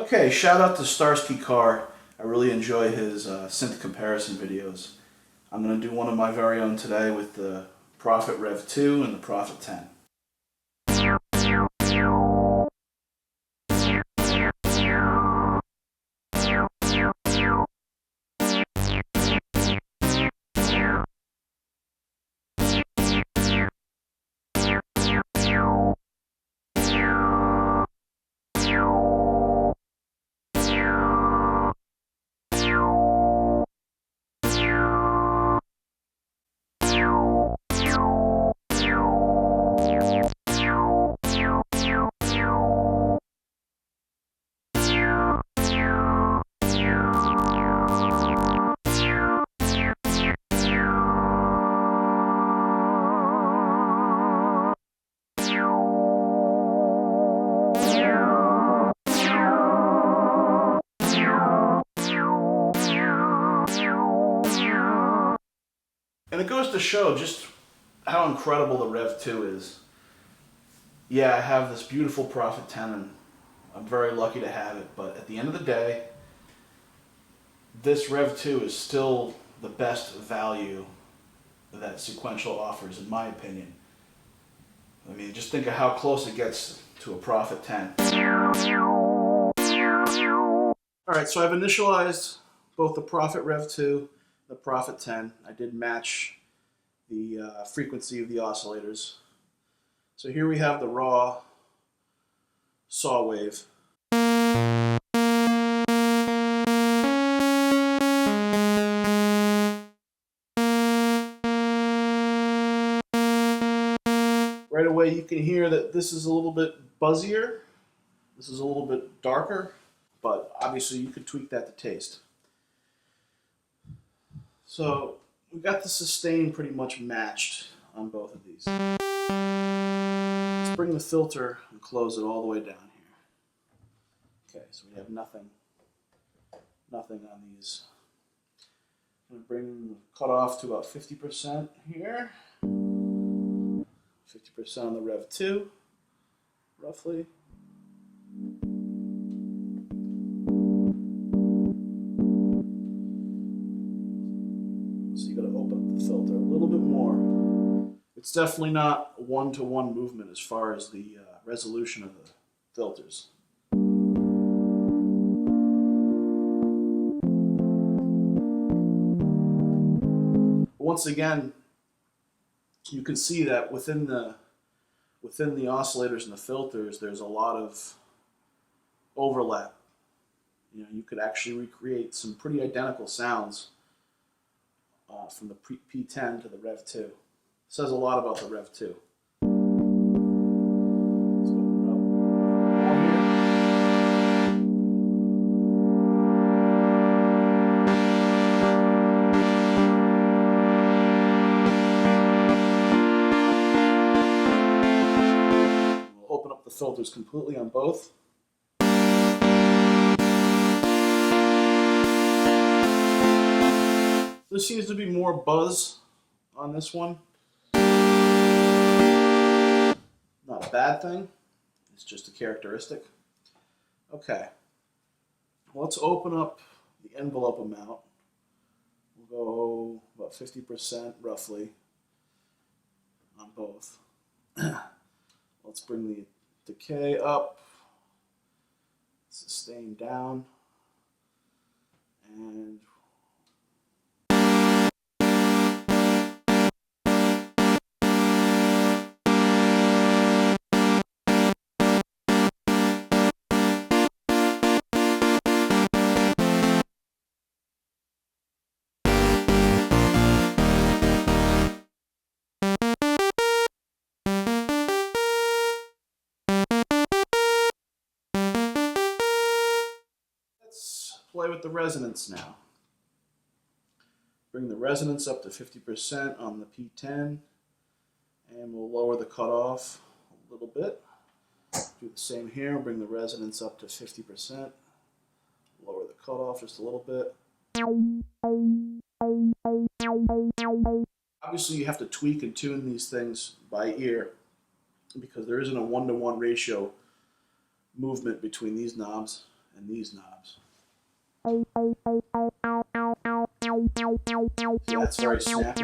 Okay, shout out to Starsky Carr. I really enjoy his synth comparison videos. I'm going to do one of my very own today with the Prophet Rev2 and the Prophet 10. And it goes to show just how incredible the Rev2 is. Yeah, I have this beautiful Prophet 10 and I'm very lucky to have it, but at the end of the day, this Rev2 is still the best value that sequential offers, in my opinion. I mean, just think of how close it gets to a Prophet 10. Alright, so I've initialized both the Prophet Rev2 the Prophet 10. I did match the frequency of the oscillators. So here we have the raw saw wave. Right away you can hear that this is a little bit buzzier, this is a little bit darker, but obviously you could tweak that to taste. So we got the sustain pretty much matched on both of these. Let's bring the filter and close it all the way down here. Okay, so we have nothing on these. I'm going to bring the cutoff to about 50% here. 50% on the Rev2, roughly. So you got to open up the filter a little bit more. It's definitely not one-to-one movement as far as the resolution of the filters. Once again, you can see that within the oscillators and the filters, there's a lot of overlap. You know, you could actually recreate some pretty identical sounds from the P10 to the Rev2. It says a lot about the Rev2. Let's open it up more here. We'll open up the filters completely on both. There seems to be more buzz on this one. Not a bad thing. It's just a characteristic. Okay. Let's open up the envelope amount. We'll go about 50% roughly on both. Let's bring the decay up, sustain down, and play with the resonance now. Bring the resonance up to 50% on the P10, and we'll lower the cutoff a little bit. Do the same here, bring the resonance up to 50%, lower the cutoff just a little bit. Obviously you have to tweak and tune these things by ear because there isn't a one-to-one ratio movement between these knobs and these knobs. See, that's very snappy.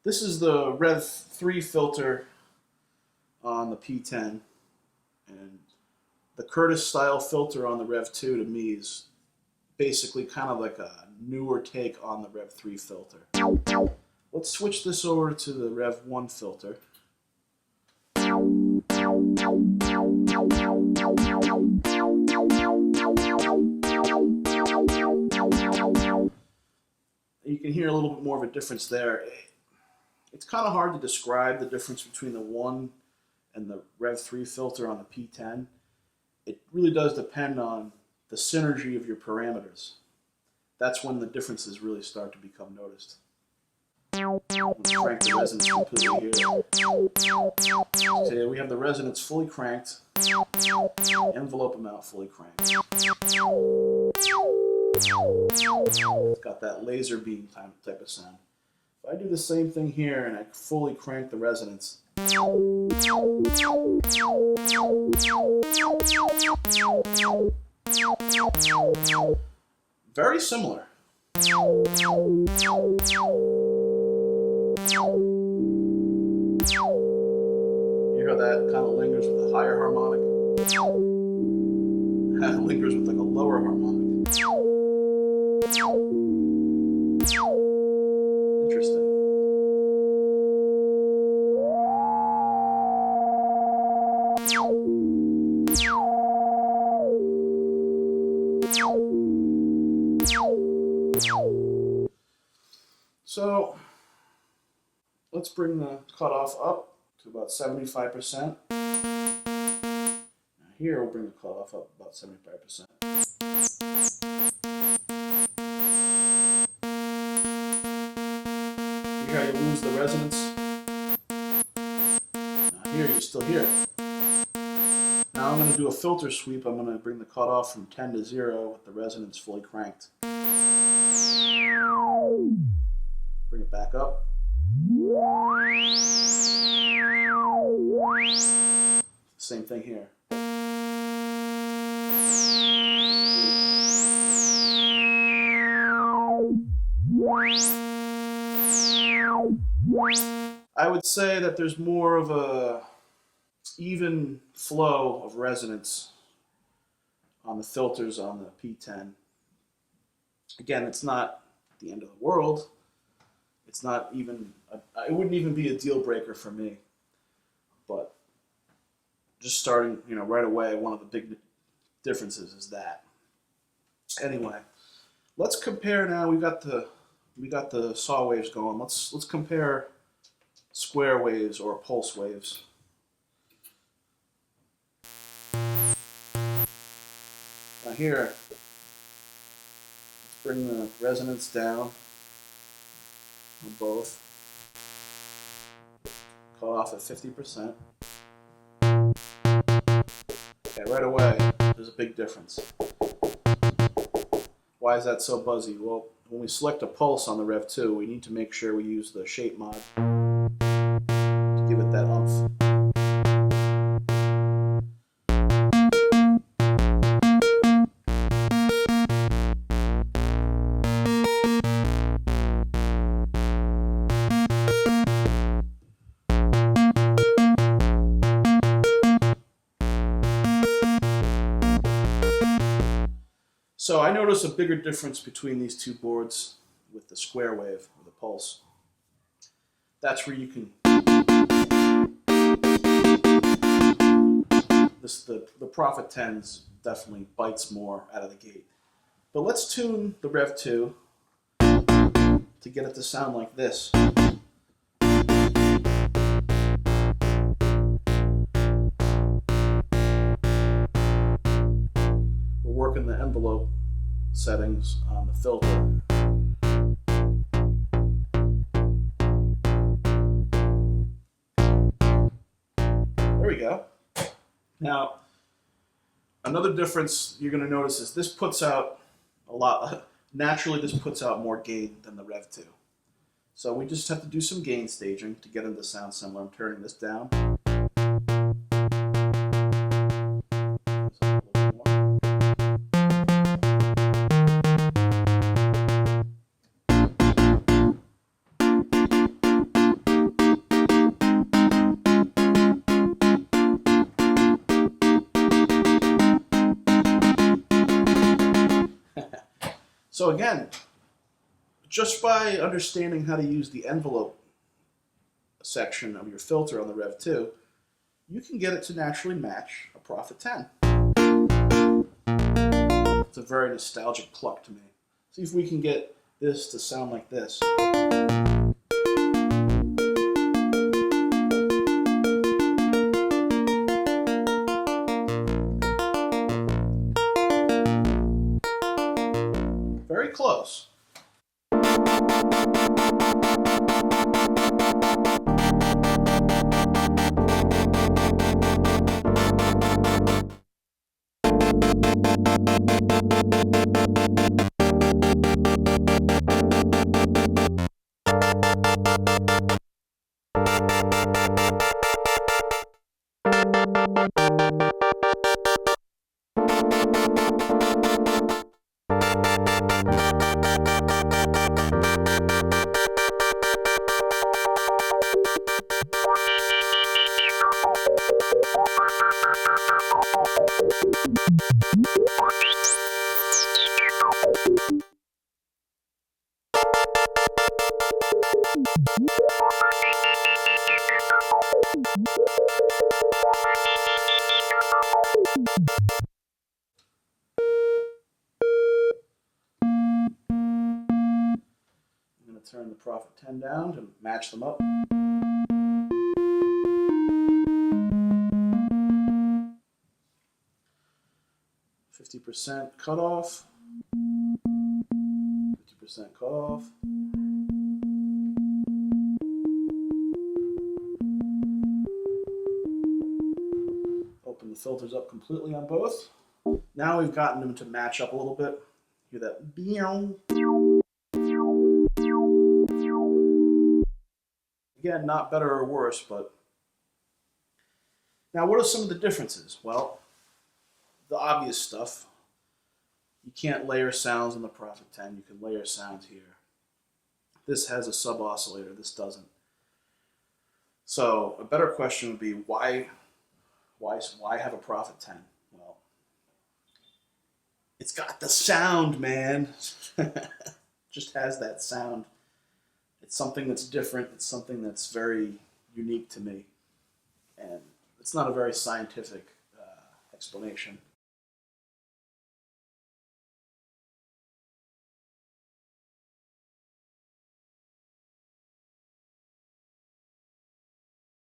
This is the Rev3 filter on the P10, and the Curtis style filter on the Rev2 to me is basically kind of like a newer take on the Rev3 filter. Let's switch this over to the Rev1 filter. You can hear a little bit more of a difference there. It's kind of hard to describe the difference between the 1 and the Rev3 filter on the P10. It really does depend on the synergy of your parameters. That's when the differences really start to become noticed. Let's crank the resonance completely here. So we have the resonance fully cranked, envelope amount fully cranked. It's got that laser beam type of sound. If I do the same thing here and I fully crank the resonance, very similar. You hear that kind of lingers with a higher harmonic. That lingers with like a lower harmonic. Interesting. So let's bring the cutoff up to about 75%. Now here we'll bring the cutoff up about 75%. You hear how you lose the resonance? Now here you still hear it. Now I'm going to do a filter sweep. I'm going to bring the cutoff from 10 to 0 with the resonance fully cranked. Bring it back up. Same thing here. I would say that there's more of a even flow of resonance on the filters on the P10. Again, it's not the end of the world. It's not even, it wouldn't even be a deal breaker for me. But just starting, right away, one of the big differences is that. Anyway, let's compare now. We got the saw waves going. Let's compare square waves or pulse waves. Now here, let's bring the resonance down on both. Cut off at 50%. Okay, right away, there's a big difference. Why is that so buzzy? Well, when we select a pulse on the Rev2, we need to make sure we use the shape mod to give it that oomph. So I notice a bigger difference between these two boards with the square wave or the pulse. that's where you can, the Prophet 10s definitely bites more out of the gate. But let's tune the Rev2 to get it to sound like this. We're working the envelope settings on the filter. There we go. Now, another difference you're going to notice is this puts out a lot, naturally this puts out more gain than the Rev2. So we just have to do some gain staging to get them to sound similar. I'm turning this down. So again, just by understanding how to use the envelope section of your filter on the Rev2, you can get it to naturally match a Prophet 10. It's a very nostalgic cluck to me. See if we can get this to sound like this. Very close. I'm going to turn the Prophet 10 down to match them up. 50% cutoff. 50% cutoff. Open the filters up completely on both. Now we've gotten them to match up a little bit. Hear that? Beow. Again, not better or worse, but now what are some of the differences? Well, the obvious stuff. You can't layer sounds on the Prophet 10. You can layer sounds here. This has a sub-oscillator. This doesn't. So a better question would be why have a Prophet 10? Well, it's got the sound, man. Just has that sound. It's something that's different. It's something that's very unique to me. And it's not a very scientific explanation.